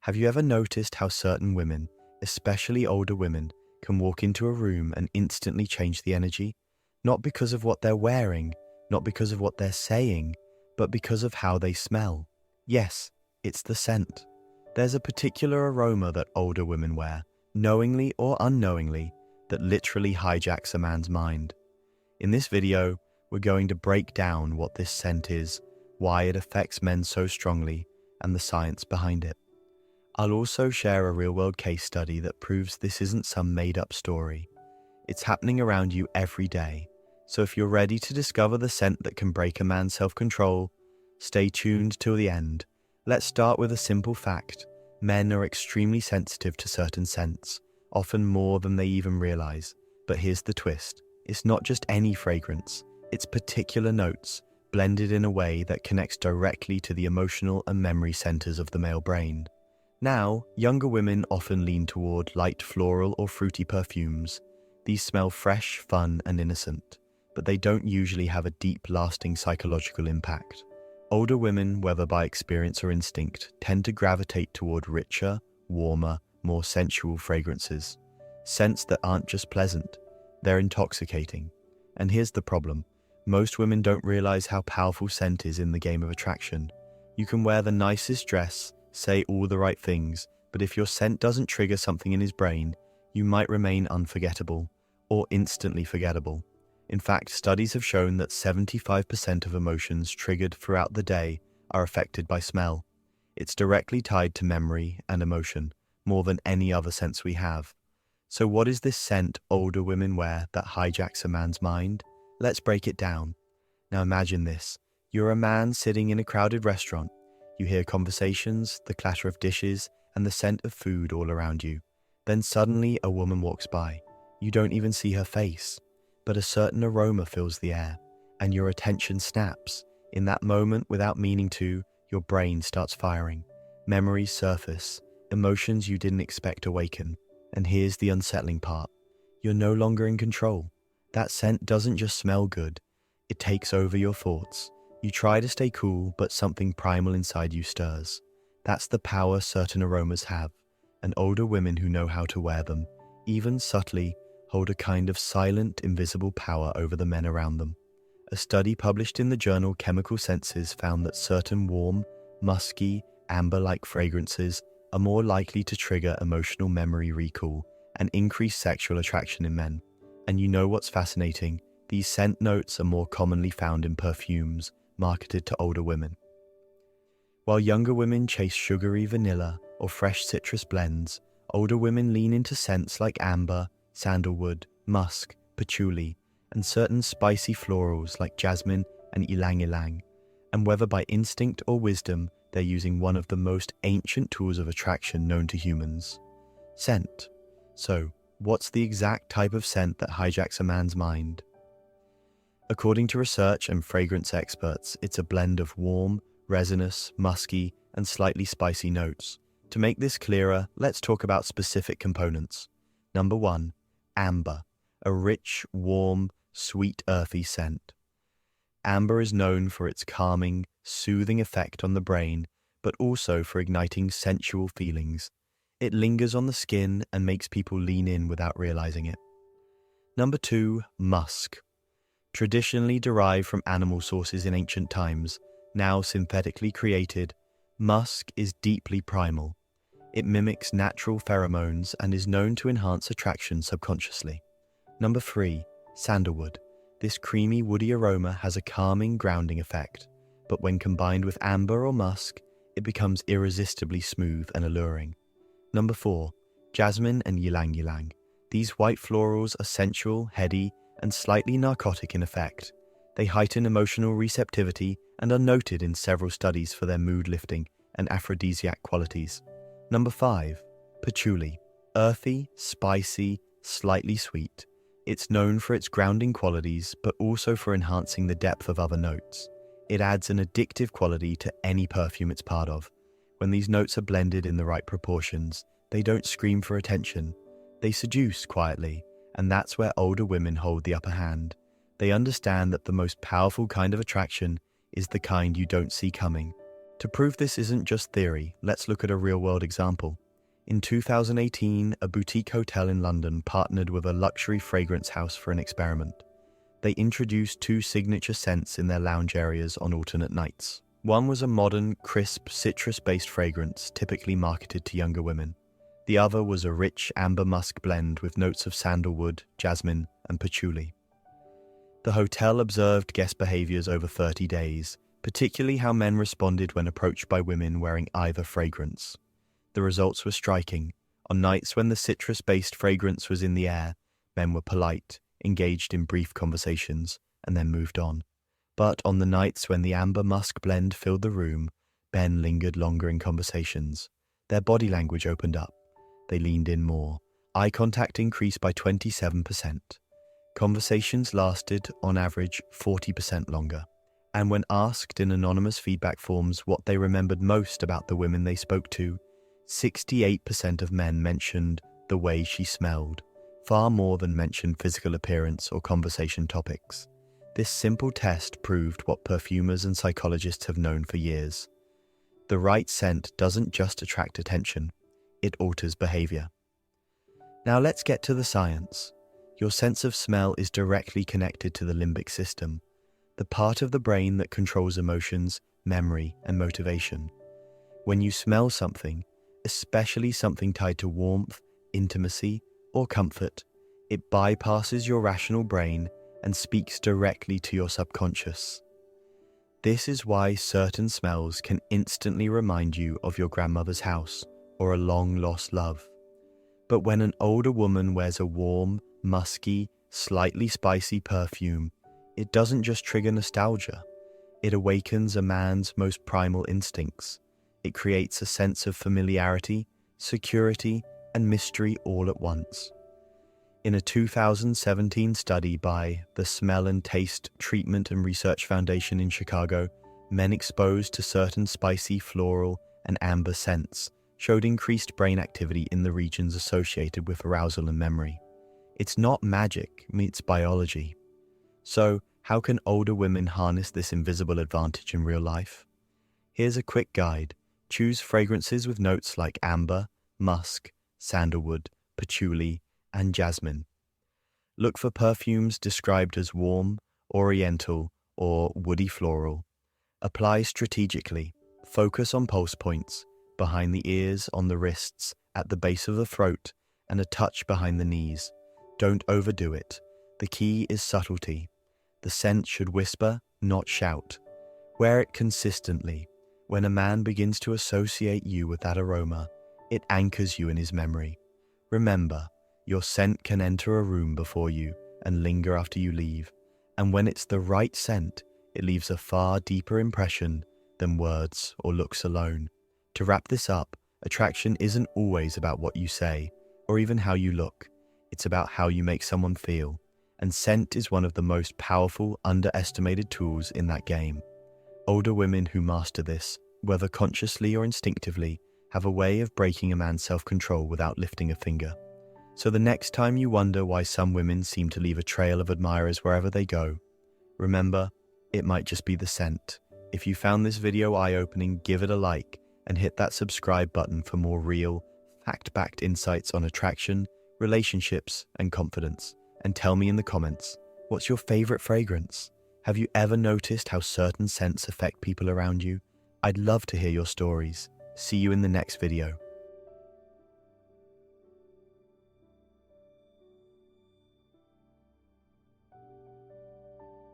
Have you ever noticed how certain women, especially older women, can walk into a room and instantly change the energy? Not because of what they're wearing, not because of what they're saying, but because of how they smell. Yes, it's the scent. There's a particular aroma that older women wear, knowingly or unknowingly, that literally hijacks a man's mind. In this video, we're going to break down what this scent is, why it affects men so strongly, and the science behind it. I'll also share a real-world case study that proves this isn't some made-up story. It's happening around you every day. So if you're ready to discover the scent that can break a man's self-control, stay tuned till the end. Let's start with a simple fact. Men are extremely sensitive to certain scents, often more than they even realize. But here's the twist. It's not just any fragrance. It's particular notes, blended in a way that connects directly to the emotional and memory centers of the male brain. Now, younger women often lean toward light floral or fruity perfumes. These smell fresh, fun, and innocent, but they don't usually have a deep, lasting psychological impact. Older women, whether by experience or instinct, tend to gravitate toward richer, warmer, more sensual fragrances. Scents that aren't just pleasant, they're intoxicating. And here's the problem. Most women don't realize how powerful scent is in the game of attraction. You can wear the nicest dress, say all the right things, but if your scent doesn't trigger something in his brain, you might remain unforgettable or instantly forgettable. In fact, studies have shown that 75% of emotions triggered throughout the day are affected by smell. It's directly tied to memory and emotion, more than any other sense we have. So what is this scent older women wear that hijacks a man's mind? Let's break it down. Now imagine this. You're a man sitting in a crowded restaurant. You hear conversations, the clatter of dishes, and the scent of food all around you. Then suddenly a woman walks by. You don't even see her face, but a certain aroma fills the air, and your attention snaps. In that moment, without meaning to, your brain starts firing. Memories surface, emotions you didn't expect awaken. And here's the unsettling part. You're no longer in control. That scent doesn't just smell good, it takes over your thoughts. You try to stay cool, but something primal inside you stirs. That's the power certain aromas have, and older women who know how to wear them, even subtly, hold a kind of silent, invisible power over the men around them. A study published in the journal Chemical Senses found that certain warm, musky, amber-like fragrances are more likely to trigger emotional memory recall and increase sexual attraction in men. And you know what's fascinating? These scent notes are more commonly found in perfumes marketed to older women. While younger women chase sugary vanilla or fresh citrus blends, older women lean into scents like amber, sandalwood, musk, patchouli, and certain spicy florals like jasmine and ylang-ylang. And whether by instinct or wisdom, they're using one of the most ancient tools of attraction known to humans: scent. So, what's the exact type of scent that hijacks a man's mind? According to research and fragrance experts, it's a blend of warm, resinous, musky, and slightly spicy notes. To make this clearer, let's talk about specific components. Number 1, amber, a rich, warm, sweet, earthy scent. Amber is known for its calming, soothing effect on the brain, but also for igniting sensual feelings. It lingers on the skin and makes people lean in without realizing it. Number 2, musk. Traditionally derived from animal sources in ancient times, now synthetically created, musk is deeply primal. It mimics natural pheromones and is known to enhance attraction subconsciously. Number 3, sandalwood. This creamy, woody aroma has a calming, grounding effect, but when combined with amber or musk, it becomes irresistibly smooth and alluring. Number 4, jasmine and ylang-ylang. These white florals are sensual, heady, and slightly narcotic in effect. They heighten emotional receptivity and are noted in several studies for their mood-lifting and aphrodisiac qualities. Number 5, patchouli. Earthy, spicy, slightly sweet. It's known for its grounding qualities, but also for enhancing the depth of other notes. It adds an addictive quality to any perfume it's part of. When these notes are blended in the right proportions, they don't scream for attention. They seduce quietly, and that's where older women hold the upper hand. They understand that the most powerful kind of attraction is the kind you don't see coming. To prove this isn't just theory, let's look at a real-world example. In 2018, a boutique hotel in London partnered with a luxury fragrance house for an experiment. They introduced 2 signature scents in their lounge areas on alternate nights. One was a modern, crisp, citrus-based fragrance typically marketed to younger women. The other was a rich amber musk blend with notes of sandalwood, jasmine, and patchouli. The hotel observed guest behaviors over 30 days, particularly how men responded when approached by women wearing either fragrance. The results were striking. On nights when the citrus-based fragrance was in the air, men were polite, engaged in brief conversations, and then moved on. But on the nights when the amber musk blend filled the room, men lingered longer in conversations. Their body language opened up. They leaned in more. Eye contact increased by 27%. Conversations lasted, on average, 40% longer. And when asked in anonymous feedback forms what they remembered most about the women they spoke to, 68% of men mentioned the way she smelled, far more than mentioned physical appearance or conversation topics. This simple test proved what perfumers and psychologists have known for years. The right scent doesn't just attract attention, it alters behavior. Now let's get to the science. Your sense of smell is directly connected to the limbic system, the part of the brain that controls emotions, memory, and motivation. When you smell something, especially something tied to warmth, intimacy, or comfort, it bypasses your rational brain and speaks directly to your subconscious. This is why certain smells can instantly remind you of your grandmother's house or a long-lost love. But when an older woman wears a warm, musky, slightly spicy perfume, it doesn't just trigger nostalgia. It awakens a man's most primal instincts. It creates a sense of familiarity, security, and mystery all at once. In a 2017 study by the Smell and Taste Treatment and Research Foundation in Chicago, men exposed to certain spicy, floral, and amber scents showed increased brain activity in the regions associated with arousal and memory. It's not magic, it's biology. So, how can older women harness this invisible advantage in real life? Here's a quick guide. Choose fragrances with notes like amber, musk, sandalwood, patchouli, and jasmine. Look for perfumes described as warm, oriental, or woody floral. Apply strategically. Focus on pulse points, behind the ears, on the wrists, at the base of the throat, and a touch behind the knees. Don't overdo it. The key is subtlety. The scent should whisper, not shout. Wear it consistently. When a man begins to associate you with that aroma, it anchors you in his memory. Remember, your scent can enter a room before you and linger after you leave. And when it's the right scent, it leaves a far deeper impression than words or looks alone. To wrap this up, attraction isn't always about what you say or even how you look. It's about how you make someone feel. And scent is one of the most powerful, underestimated tools in that game. Older women who master this, whether consciously or instinctively, have a way of breaking a man's self-control without lifting a finger. So the next time you wonder why some women seem to leave a trail of admirers wherever they go, remember, it might just be the scent. If you found this video eye-opening, give it a like and hit that subscribe button for more real, fact-backed insights on attraction, relationships, and confidence. And tell me in the comments, what's your favorite fragrance? Have you ever noticed how certain scents affect people around you? I'd love to hear your stories. See you in the next video.